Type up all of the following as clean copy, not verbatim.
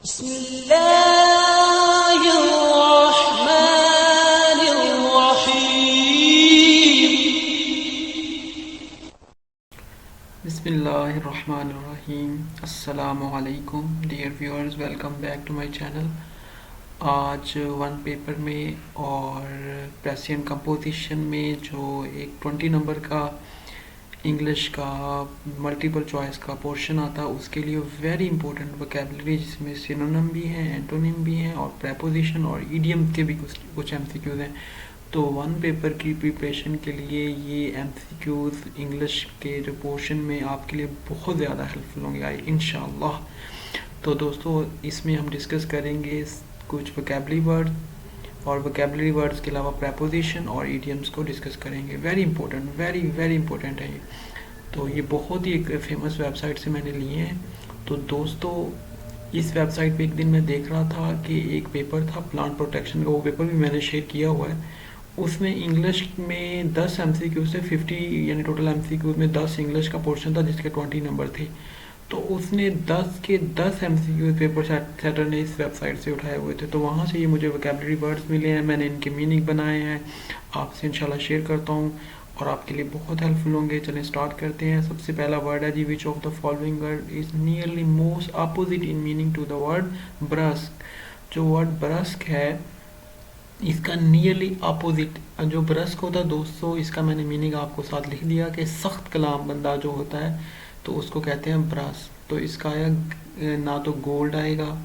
बिस्मिल्लाहिर्रहमानिर्रहीम। अस्सलामुअलैकुम dear viewers, welcome back to my channel. आज वन पेपर में और प्रेसियन कंपोजिशन में जो एक 20 नंबर का इंग्लिश का मल्टीपल चॉइस का पोर्शन आता है, उसके लिए वेरी इंपॉर्टेंट वोकेबलरी जिसमें सिनोनिम भी हैं, एंटोनिम भी हैं और प्रेपोजिशन और इडियम के भी कुछ एमसीक्यूज हैं। तो वन पेपर की प्रिपरेशन के लिए ये एमसीक्यूज इंग्लिश के जो पोर्शन में आपके लिए बहुत ज़्यादा हेल्पफुल होंगे इंशाअल्लाह। तो दोस्तों, इसमें हम डिस्कस करेंगे कुछ वोकेबलरी वर्ड और वोकेबलरी वर्ड्स के अलावा प्रेपोजिशन और इडियम्स को डिस्कस करेंगे। Very important, very very important है ये। तो ये बहुत ही एक फेमस वेबसाइट से मैंने लिए हैं। तो दोस्तों, इस वेबसाइट पे एक दिन मैं देख रहा था कि एक पेपर था प्लांट प्रोटेक्शन का, वो पेपर भी मैंने शेयर किया हुआ है। उसमें इंग्लिश में 10 एमसीक्यू से 50 यानी टोटल एमसीक्यू में 10 इंग्लिश का पोर्शन था जिसके 20 नंबर थे। तो उसने 10 के 10 एमसीक्यू पेपर सेटर ने इस वेबसाइट से उठाए हुए थे। तो वहाँ से ये मुझे वोकेबलरी वर्ड्स मिले हैं, मैंने इनके मीनिंग बनाए हैं, आपसे इंशाल्लाह शेयर करता हूँ और आपके लिए बहुत हेल्पफुल होंगे। चलें स्टार्ट करते हैं। सबसे पहला वर्ड है जी, which of the following word is nearly most opposite in meaning to the word brusque. जो वर्ड ब्रस्क है इसका नियरली अपोजिट जो ब्रस्क होता है दोस्तों, इसका मैंने मीनिंग आपको साथ लिख दिया कि सख्त कलाम बंदा जो होता है तो उसको कहते हैं ब्रस्क। तो इसका आएगा ना तो गोल्ड आएगा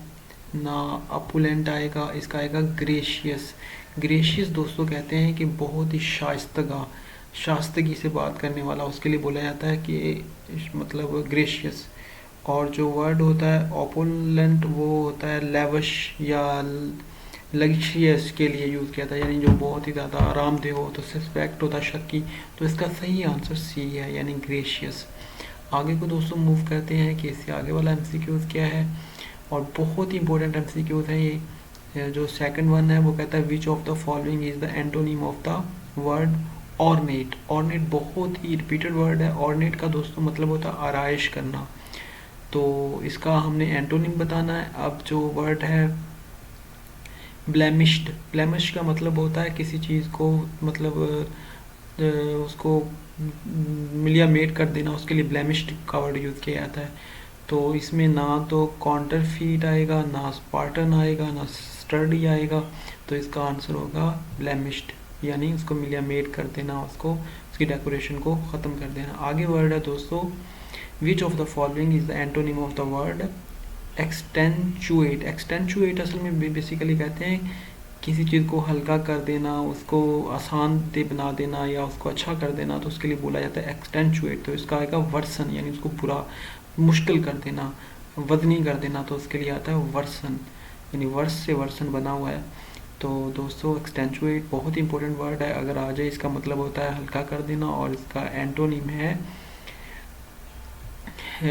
ना अपुलेंट आएगा, इसका आएगा ग्रेशियस। ग्रेशियस दोस्तों कहते हैं कि बहुत ही शास्तगी से बात करने वाला, उसके लिए बोला जाता है कि मतलब ग्रेशियस। और जो वर्ड होता है ओपुलेंट वो होता है लेविश या लग्जरियस के लिए यूज़ किया था, यानी जो बहुत ही ज़्यादा आरामदेह हो, तो सस्पेक्ट होता शक्की। तो इसका सही आंसर सी है यानी ग्रेशियस। आगे को दोस्तों मूव करते हैं कि इससे आगे वाला एमसीक्यूज क्या है, और बहुत ही इंपॉर्टेंट एमसीक्यूज हैं ये। जो सेकंड वन है वो कहता है which of the following is the antonym of the word ornate. Ornate बहुत ही रिपीटेड वर्ड है। ऑर्नेट का दोस्तों मतलब होता है आराइश करना। तो इसका हमने एंटोनिम बताना है। अब जो वर्ड है ब्लेमिश्ड, ब्लेमिश का मतलब होता है किसी चीज़ को मतलब उसको मिलिया मेट कर देना, उसके लिए ब्लेमिश्ड का वर्ड यूज़ किया जाता है। तो इसमें ना तो काउंटरफीट आएगा, ना स्पार्टन आएगा, ना स्टडी आएगा। तो इसका आंसर होगा ब्लेमिश्ड, यानी उसको मिलिया मेट कर देना, उसको उसकी डेकोरेशन को ख़त्म कर देना। आगे वर्ड है दोस्तों, which of the following is the antonym of the word extenuate. Extenuate असल में बेसिकली कहते हैं किसी चीज़ को हल्का कर देना, उसको आसान दे बना देना या उसको अच्छा कर देना, तो उसके लिए बोला जाता है एक्सटेंचुएट। तो इसका आएगा वर्सन, यानी उसको बुरा मुश्किल कर देना, वजनी कर देना, तो उसके लिए आता है वर्सन, यानी वर्स से वर्सन बना हुआ है। तो दोस्तों एक्सटेंचुएट बहुत ही इंपॉर्टेंट वर्ड है। अगर आ जाए इसका मतलब होता है हल्का कर देना और इसका एंटोनिम है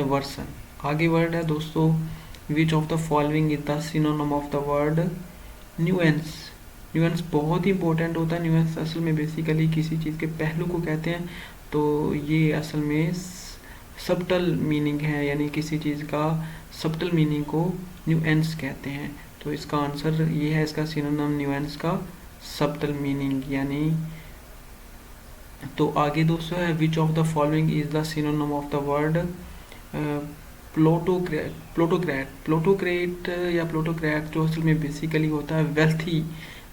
वर्सन। आगे वर्ड है दोस्तों, which of the following is the synonym of the word nuance. Nuance बहुत ही इंपॉर्टेंट होता है। न्यूएंस असल में बेसिकली किसी चीज़ के पहलू को कहते हैं। तो ये असल में सबटल मीनिंग है, यानी किसी चीज़ का सबटल मीनिंग को न्यूएंस कहते हैं। तो इसका आंसर ये है, इसका सिनोनिम न्यूएंस का सबटल मीनिंग यानी। तो आगे दोस्तों है which of the following is the synonym of the word plutocrat. Plutocrat या प्लोटोक्रेट जो असल में बेसिकली होता है वेल्थी,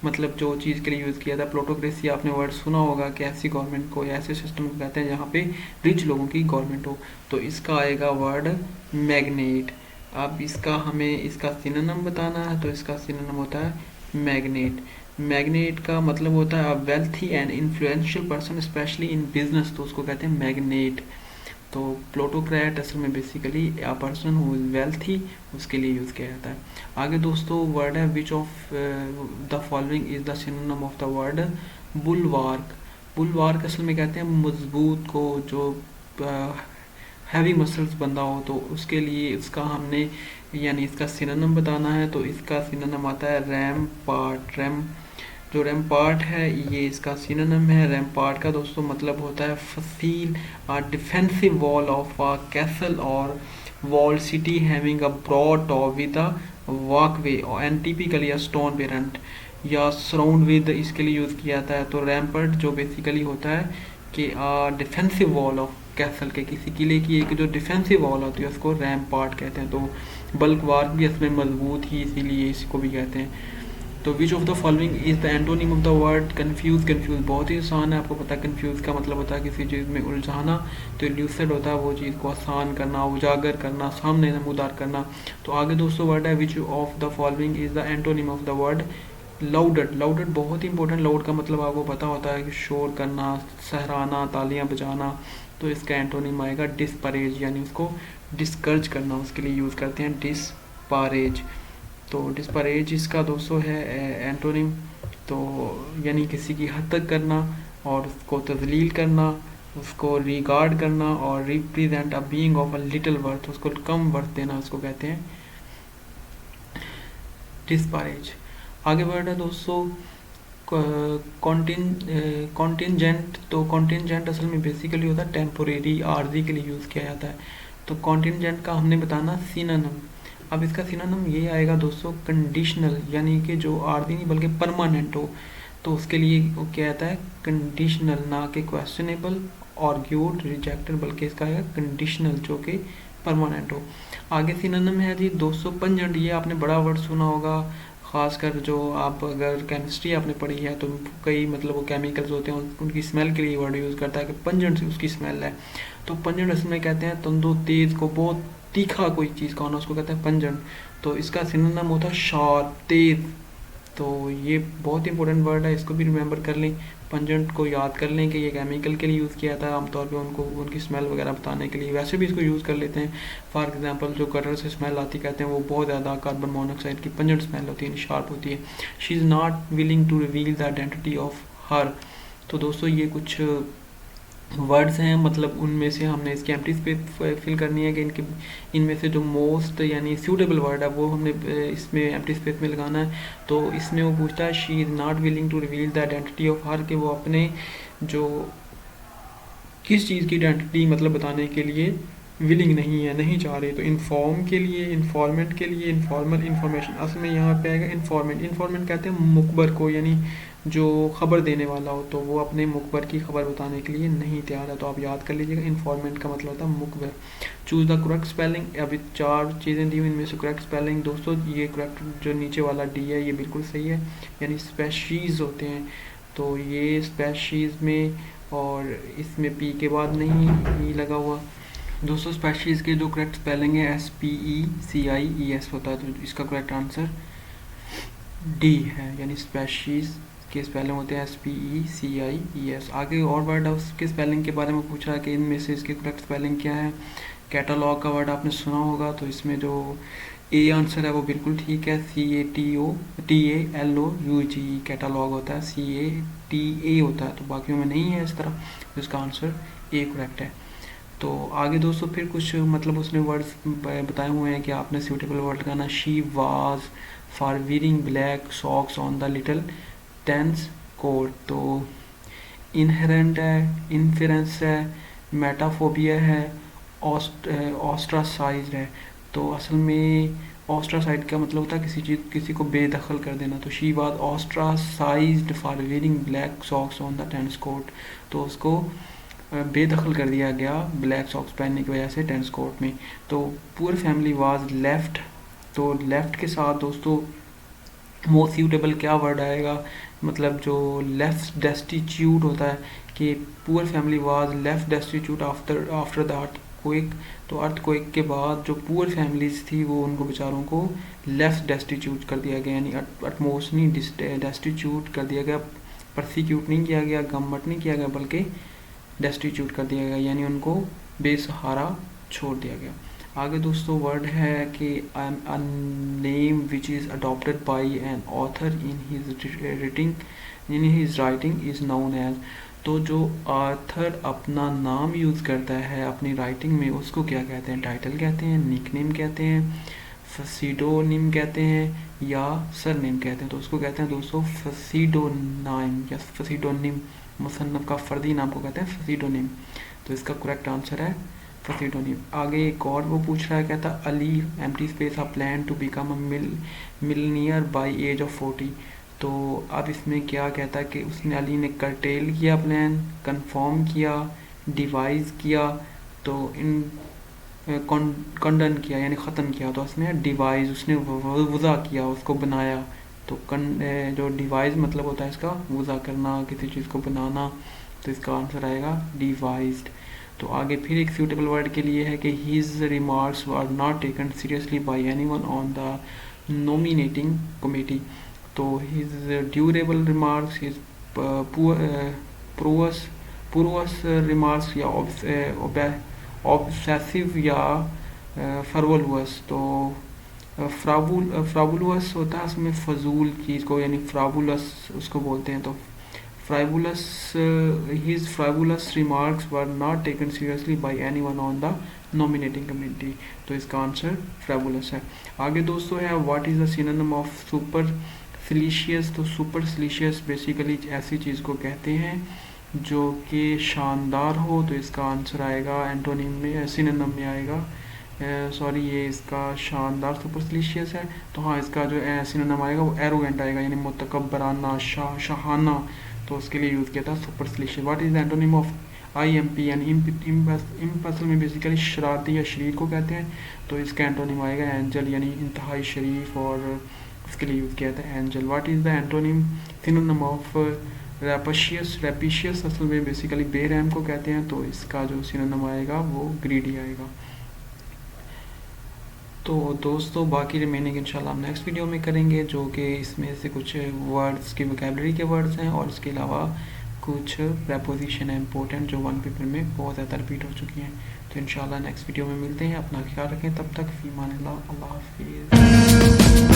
मतलब जो चीज़ के लिए यूज़ किया था। प्लोटोक्रेसी आपने वर्ड सुना होगा कि ऐसी गवर्नमेंट को या ऐसे सिस्टम को कहते हैं जहाँ पे रिच लोगों की गवर्नमेंट हो। तो इसका आएगा वर्ड मैग्नेट। अब इसका हमें इसका सिनोनिम बताना है, तो इसका सिनोनिम होता है मैग्नेट। मैग्नेट का मतलब होता है wealthy and influential person specially in business, तो उसको कहते हैं मैग्नेट। तो प्लोटोक्रेट असल में basically a person who is wealthy, उसके लिए यूज़ किया जाता है। आगे दोस्तों वर्ड है which of the following is the synonym of the word bulwark. Bulwark असल में कहते हैं मजबूत को, जो हैवी मसल्स बंदा हो, तो उसके लिए इसका हमने यानी इसका सिनोनिम बताना है। तो इसका सिनोनिम आता है रैम्पार्ट। जो रैम्पार्ट है ये इसका सिनोनिम है। रैम्पार्ट का दोस्तों मतलब होता है फसील defensive wall of a castle और wall city having a broad top with a walkway and typically a stone parapet या सराउंड विद इसके लिए यूज़ किया जाता है। तो रैम्पर्ट जो बेसिकली होता है कि डिफेंसिव वॉल ऑफ कैसल के, किसी किले की एक जो डिफेंसिव वॉल होती है उसको रैम्पार्ट कहते हैं। तो बल्क वार भी इसमें मजबूत ही, इसीलिए इसको भी कहते हैं। तो विच of the following is the antonym of the word confuse. Confuse बहुत ही आसान है, आपको पता है कन्फ्यूज का मतलब होता है किसी चीज़ में उलझाना। तो ल्यूसिड होता है वो चीज़ को आसान करना, उजागर करना, सामने नमूदार करना। तो आगे दोस्तों वर्ड है which of the following is the antonym of the word lauded. Lauded बहुत ही इंपॉर्टेंट। लाउड का मतलब आपको पता होता है कि शोर करना, सहराना, तालियां बजाना। तो इसका एंटोनिम आएगा डिस्परेज, यानी उसको डिस्कर्ज करना, उसके लिए यूज़ करते हैं डिस्परेज। तो डिस्परेज इसका दोस्तों है एंटोनिम। तो यानी किसी की हद तक करना और उसको तजलील करना, उसको रिगार्ड करना और represent a being of a little worth, उसको कम वर्थ देना, उसको कहते हैं डिस्परेज। आगे वर्ड है दोस्तों कॉन्टिंजेंट। तो कॉन्टिंजेंट असल में बेसिकली होता है टेम्पोरेरी, आर्जी के लिए यूज़ किया जाता है। तो कॉन्टिंजेंट का हमने बताना सिनोनिम। अब इसका सिनोनिम ये आएगा दोस्तों कंडीशनल, यानी कि जो आर्जी नहीं बल्कि परमानेंट हो। तो उसके लिए वो क्या आता है कंडीशनल, ना कि क्वेश्चनेबल, आर्ग्यूड, रिजेक्टेड, बल्कि इसका आएगा कंडीशनल जो कि परमानेंट हो। आगे सिनोनिम है जी दोस्तों पंजेंट। ये आपने बड़ा वर्ड सुना होगा, खासकर जो आप अगर केमिस्ट्री आपने पढ़ी है तो कई मतलब वो केमिकल्स होते हैं उनकी स्मेल के लिए वर्ड यूज़ करता है कि पंजेंट उसकी स्मेल है। तो पंजेंट इसमें कहते हैं तंदो तेज को, बहुत तीखा कोई चीज़ का होना, उसको कहते हैं पंजेंट। तो इसका सिनोनिम होता है शार्प, तेज। तो ये बहुत इंपॉर्टेंट वर्ड है, इसको भी रिमेंबर कर लें। पंजेंट को याद कर लें कि ये केमिकल के लिए यूज़ किया जाता है आमतौर पे उनको उनकी स्मेल वगैरह बताने के लिए। वैसे भी इसको यूज़ कर लेते हैं। फॉर एग्जांपल जो कटर से स्मेल आती कहते हैं वो बहुत ज़्यादा कार्बन मोनोऑक्साइड की पंजेंट स्मेल होती है, शार्प होती है। She is not willing to reveal the identity of her. तो दोस्तों ये कुछ वर्ड्स हैं, मतलब उनमें से हमने इसकी एम्प्टी स्पेस फिल करनी है कि इनमें से जो मोस्ट यानी सूटेबल वर्ड है वो हमने इसमें एम्प्टी स्पेस में लगाना है। तो इसमें वो पूछता है she is not willing to reveal the identity of her, कि वो अपने जो किस चीज़ की आइडेंटिटी मतलब बताने के लिए विलिंग नहीं है, नहीं चाह रही। तो इन्फॉर्म के लिए, इन्फॉर्मेंट के लिए, इन्फॉर्मल इन्फॉर्मेशन, असल में यहाँ पे आएगा इन्फॉर्मेंट। इन्फॉर्मेंट कहते हैं मुखबर को, यानी जो खबर देने वाला हो, तो वो अपने मुखबर की खबर बताने के लिए नहीं तैयार है। तो आप याद कर लीजिएगा इन्फॉर्मेंट का मतलब होता है मुखबर। Choose the correct spelling. अभी 4 चीज़ें दी हुई, इनमें से करेक्ट स्पेलिंग दोस्तों ये करेक्ट जो नीचे वाला डी है ये बिल्कुल सही है, यानी स्पेशीज़ होते हैं। तो ये स्पेशीज़ में, और इसमें पी के बाद नहीं लगा हुआ दोस्तों। स्पेशीज़ के जो करेक्ट स्पेलिंग है SPECIES होता है। तो इसका करेक्ट आंसर डी है, यानी स्पेशीज़ के स्पेलिंग होते हैं SPECIES। आगे और वर्ड है उसके स्पेलिंग के बारे में पूछ रहा है कि इनमें से इसके करेक्ट स्पेलिंग क्या है। कैटालॉग का वर्ड आपने सुना होगा, तो इसमें जो ए आंसर है वो बिल्कुल ठीक है, CATALOUG कैटालॉग होता है, CATA होता है, तो बाकियों में नहीं है इस तरह। तो इसका आंसर ए करेक्ट है। तो आगे दोस्तों फिर कुछ मतलब उसने वर्ड्स बताए हुए हैं कि आपने सूटेबल वर्ड लगाना। She was for wearing black socks on the little tense coat. तो इनहेरेंट है, इन्फेरेंस है, मेटाफोबिया है, ऑस्ट्रासाइज्ड है। तो असल में ऑस्ट्रासाइड का मतलब होता है किसी को बेदखल कर देना। तो she was ostracised for wearing black socks on the tennis court. तो उसको बेदखल कर दिया गया ब्लैक सॉक्स पहनने की वजह से टेनिस कोर्ट में। तो पुअर फैमिली वाज लेफ्ट। तो लेफ्ट के साथ दोस्तों मोस्ट सूटेबल क्या वर्ड आएगा, मतलब जो लेफ्ट डेस्टिट्यूट होता है कि poor family was left destitute after the earthquake. तो अर्थक्वेक के बाद जो पुअर फैमिलीज थी वो उनको बेचारों को लेफ्ट डेस्टिट्यूट कर दिया गया, यानी अटमोस्ट नहीं डेस्टिट्यूट कर दिया गया। परसिक्यूट नहीं किया गया, गम्मट नहीं किया गया, बल्कि डेस्टिट्यूट कर दिया गया, यानी उनको बेसहारा छोड़ दिया गया। आगे दोस्तों वर्ड है कि a name which is adopted by an author in his writing is known as। तो जो ऑथर अपना नाम यूज़ करता है अपनी राइटिंग में उसको क्या कहते हैं, टाइटल कहते हैं, निकनेम कहते हैं, फसीडोनिम कहते हैं या सरनेम कहते हैं। तो उसको कहते हैं दोस्तों फसीडोनाइम या फसीडोनिम। मुसन्नफ का फर्दी नाम को कहते हैं फसीडोनिम। तो इसका करेक्ट आंसर है पसीडोनियम। आगे एक और वो पूछ रहा है, कहता Ali empty space a plan to become a millionaire by age of 40। तो अब इसमें क्या कहता है कि उसने अली ने करटेल किया प्लान, कंफर्म किया, डिवाइस किया, तो इन कंडन किया यानी ख़त्म किया। तो उसमें डिवाइस उसने वज़ा किया, उसको बनाया। तो जो डिवाइस मतलब होता है इसका वज़ा करना, किसी चीज़ को बनाना। तो इसका आंसर आएगा डिवाइस्ड। तो आगे फिर एक सूटेबल वर्ड के लिए है कि his remarks are not taken seriously by anyone on the nominating committee. तो his durable remarks, his pervious remarks या ऑब्सेसिव या फ्रावुलस। तो फ्रावुलस होता है उसमें फजूल चीज़ को, यानी फ्रावुलस उसको बोलते हैं। तो फ्राइबुलस, his frivolous remarks were not taken seriously by anyone on the nominating committee। तो इसका आंसर फ्राइबुलस है। आगे दोस्तों है what is the synonym of supercilious. तो सुपरसिलिशियस बेसिकली ऐसी चीज़ को कहते हैं जो कि शानदार हो। तो इसका आंसर आएगा एंटोनिम में, सिनोनिम में आएगा। सॉरी ये इसका शानदार सुपरसिलिशियस है। तो हाँ, इसका जो सिनोनिम आएगा वो एरोगेंट आएगा, यानी मुतकब्बराना, शाहाना। तो उसके लिए यूज़ किया था supercilious. What is the antonym of IMP यानी इम्पसल में बेसिकली शरारती या शरीर को कहते हैं। तो इसका एंटोनिम आएगा एंजल, यानी इंतहाई शरीफ, और उसके लिए यूज़ किया था angel. What is the antonym synonym of rapacious. Rapacious असल में बेसिकली बेरहम को कहते हैं। तो इसका जो सिनोनिम आएगा वो ग्रीडी आएगा। तो दोस्तों बाकी रिमेनिंग इंशाल्लाह हम नेक्स्ट वीडियो में करेंगे, जो कि इसमें से कुछ वर्ड्स की वोकैबुलरी के वर्ड्स हैं, और इसके अलावा कुछ प्रेपोजिशन है इंपॉर्टेंट जो वन पेपर में बहुत ज़्यादा रिपीट हो चुकी हैं। तो इंशाल्लाह नेक्स्ट वीडियो में मिलते हैं। अपना ख्याल रखें, तब तक फीमान अल्लाह, अल्लाह हाफिज़।